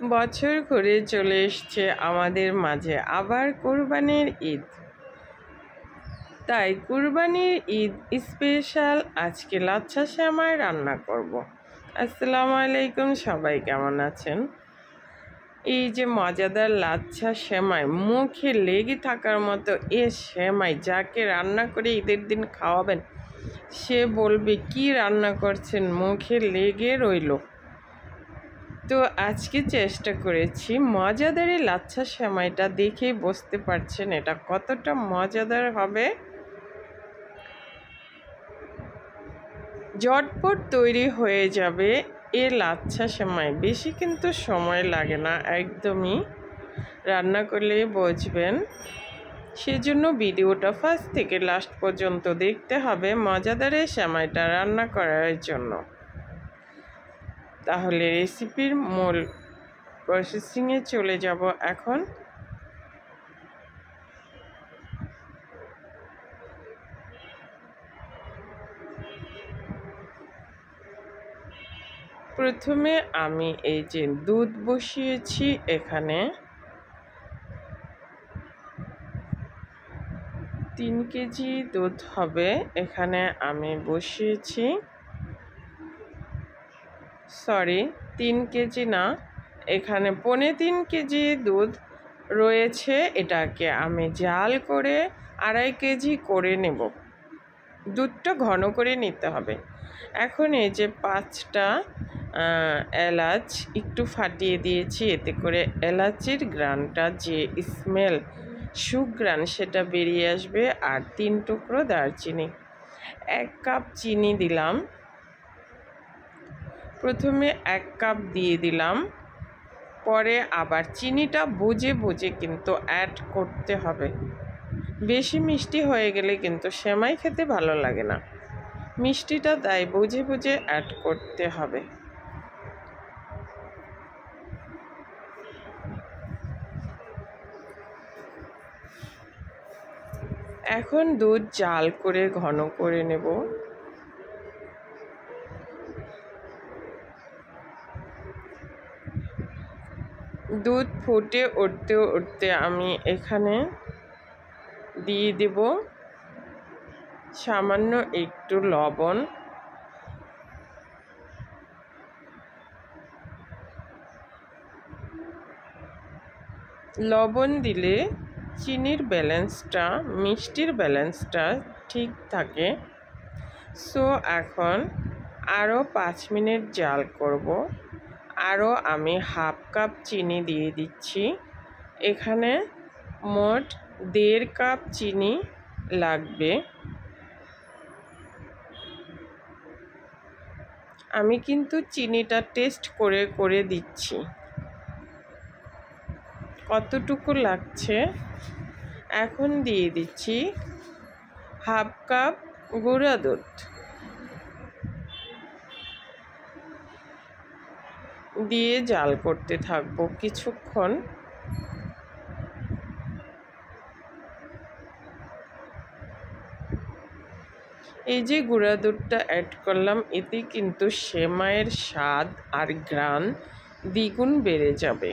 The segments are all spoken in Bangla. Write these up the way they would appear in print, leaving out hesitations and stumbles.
বছর ঘুরে চলে এসছে আমাদের মাঝে আবার কুরবানির ঈদ। তাই কুরবানির ঈদ স্পেশাল আজকে লাচ্ছা সেমাই রান্না করব। আসসালামু আলাইকুম, সবাই কেমন আছেন? এই যে মজাদার লাচ্ছা সেমাই, মুখে লেগে থাকার মতো এ সেমাই যাকে রান্না করে ঈদের দিন খাওয়াবেন সে বলবে কি রান্না করছেন, মুখে লেগে রইল। তো আজকে চেষ্টা করেছি মজাদার এই লাচ্ছা সেমাইটা, দেখেই বুঝতে পারছেন এটা কতটা মজাদার হবে। ঝটপট তৈরি হয়ে যাবে এ লাচ্ছা সেমাই, বেশি কিন্তু সময় লাগে না, একদমই রান্না করলেই বুঝবেন। সেজন্য ভিডিওটা ফার্স্ট থেকে লাস্ট পর্যন্ত দেখতে হবে মজাদার এই সেমাইটা রান্না করার জন্য। তাহলে রেসিপির মূল প্রসেসিংয়ে চলে যাব এখন। প্রথমে আমি এই যে দুধ বসিয়েছি, এখানে 3 কেজি দুধ হবে। এখানে আমি বসিয়েছি, সরি 3 কেজি না, এখানে 3.25 কেজি দুধ রয়েছে। এটাকে আমি জাল করে 2.5 কেজি করে নেব। দুধটা ঘন করে নিতে হবে। এখন এই যে 5টা এলাচ একটু ফাটিয়ে দিয়েছি, এতে করে এলাচির গ্রানটা যে স্মেল, সুগ্রান সেটা বেরিয়ে আসবে। আর 3 টুকরো দারচিনি, 1 কাপ চিনি দিলাম। প্রথমে 1 কাপ দিয়ে দিলাম, পরে আবার চিনিটা বুঝে বুঝে কিন্তু অ্যাড করতে হবে। বেশি মিষ্টি হয়ে গেলে কিন্তু সেমাই খেতে ভালো লাগে না, মিষ্টিটা তাই বুঝে বুঝে অ্যাড করতে হবে। এখন দুধ জাল করে ঘন করে নেব। দুধ ফুটে উঠতে উঠতে আমি এখানে দিয়ে দেব সামান্য একটু লবণ। লবণ দিলে চিনির ব্যালেন্সটা, মিষ্টির ব্যালেন্সটা ঠিক থাকে। সো এখন আরও 5 মিনিট জাল করব। আরও আমি 1/2 কাপ চিনি দিয়ে দিচ্ছি। এখানে মোট 1.5 কাপ চিনি লাগবে। আমি কিন্তু চিনিটা টেস্ট করে করে দিচ্ছি কতটুকু লাগছে। এখন দিয়ে দিচ্ছি 1/2 কাপ গুঁড়া দুধ। দিয়ে জাল করতে থাকবো কিছুক্ষণ। এই যে গুঁড়া দুধটা অ্যাড করলাম, এতে কিন্তু সেমাইয়ের স্বাদ আর ঘ্রাণ দ্বিগুণ বেড়ে যাবে।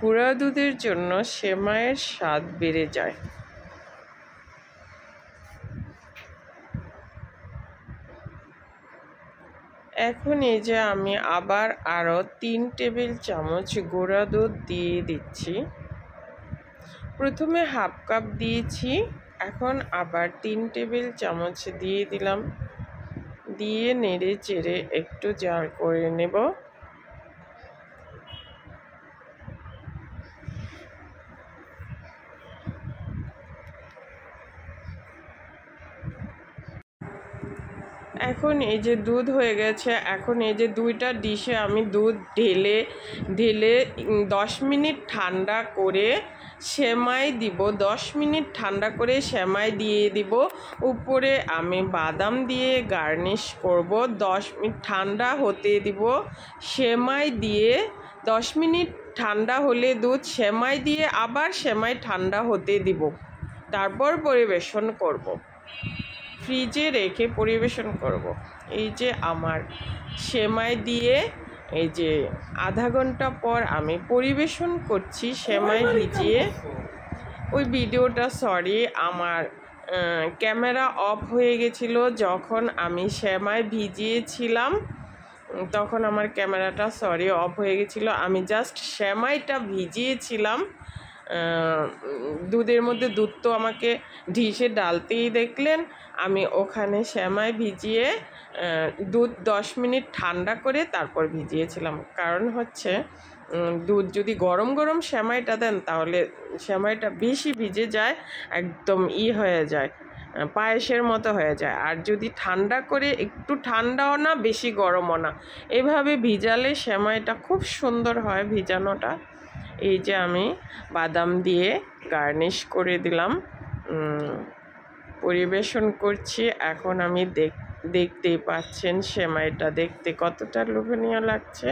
গুঁড়া দুধের জন্য সেমাইয়ের স্বাদ বেড়ে যায়। এখন এই যে আমি আবার আরও 3 টেবিল চামচ গুঁড়া দুধ দিয়ে দিচ্ছি। প্রথমে 1/2 কাপ দিয়েছি, এখন আবার 3 টেবিল চামচ দিয়ে দিলাম। দিয়ে নেড়ে চেড়ে একটু জাল করে নেব। এখন এই যে দুধ হয়ে গেছে। এখন এই যে 2টা ডিশে আমি দুধ ঢেলে 10 মিনিট ঠান্ডা করে সেমাই দিব। 10 মিনিট ঠান্ডা করে সেমাই দিয়ে দিব। উপরে আমি বাদাম দিয়ে গার্নিশ করব। 10 মিনিট ঠান্ডা হতে দিব। সেমাই দিয়ে 10 মিনিট ঠান্ডা হলে দুধ সেমাই দিয়ে আবার সেমাই ঠান্ডা হতে দিব, তারপর পরিবেশন করব। ফ্রিজে রেখে পরিবেশন করব। এই যে আমার সেমাই দিয়ে এই যে আধা ঘন্টা পর আমি পরিবেশন করছি সেমাই ভিজিয়ে। ওই ভিডিওটা সরি, আমার ক্যামেরা অফ হয়ে গেছিলো যখন আমি সেমাই ভিজিয়েছিলাম, তখন আমার ক্যামেরাটা সরি অফ হয়ে গেছিলো। আমি জাস্ট সেমাইটা ভিজিয়েছিলাম, দুধের মধ্যে দুধ তো আমাকে ঢিসে ডালতেই দেখলেন। আমি ওখানে সেমাই ভিজিয়ে দুধ 10 মিনিট ঠান্ডা করে তারপর ভিজিয়েছিলাম। কারণ হচ্ছে দুধ যদি গরম গরম সেমাইটা দেন তাহলে সেমাইটা বেশি ভিজে যায়, একদম হয়ে যায়, পায়েসের মতো হয়ে যায়। আর যদি ঠান্ডা করে, একটু ঠান্ডাও না বেশি গরমও না, এভাবে ভিজালে সেমাইটা খুব সুন্দর হয় ভিজানোটা। এই যে আমি বাদাম দিয়ে গার্নিশ করে দিলাম, পরিবেশন করছি। এখন আমি দেখতেই পাচ্ছেন সেমাইটা দেখতে কতটা লোভনীয় লাগছে।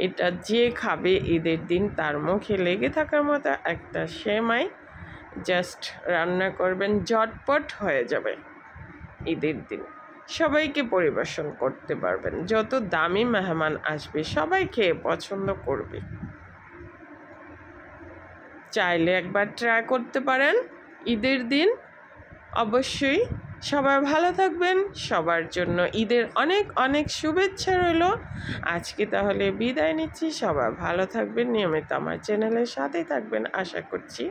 এটা যে খাবে ঈদের দিন তার মুখে লেগে থাকার মতো একটা সেমাই। জাস্ট রান্না করবেন, ঝটপট হয়ে যাবে। ঈদের দিন সবাইকে পরিবেশন করতে পারবেন, যত দামি মেহমান আসবে সবাই খেয়ে পছন্দ করবে। চাইলে একবার ট্রাই করতে পারেন ঈদের দিন। অবশ্যই সবাই ভালো থাকবেন, সবার জন্য ঈদের অনেক অনেক শুভেচ্ছা রইল। আজকে তাহলে বিদায় নিচ্ছি, সবাই ভালো থাকবেন, নিয়মিত আমার চ্যানেলের সাথেই থাকবেন আশা করছি।